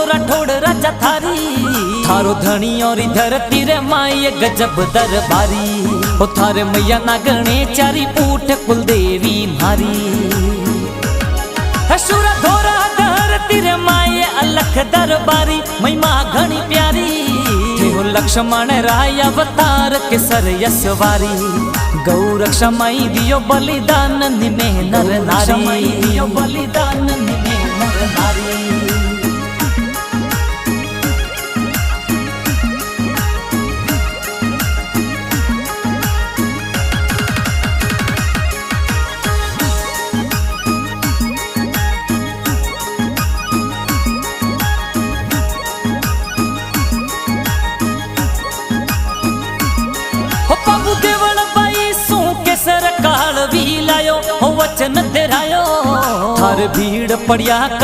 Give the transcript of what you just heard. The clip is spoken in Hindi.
राठौड़ राजा थारी, थारो धनी और धरती रे माई गजब दरबारी। ओ थारे मैया ना गणे चारी ऊठ कुलदेवी मारी। हशुरा धोरा धरती रे माई अलख दरबारी, महिमा घणी प्यारी। हो लक्ष्मण राय अवतार के सर यशवारी। गौ रक्षा माई दियो बलिदान निमे नर नारी, दियो बलिदान निमे नर नारी। काल भी लायो हो वचन तेरायो, थार भीड़ पड़िया।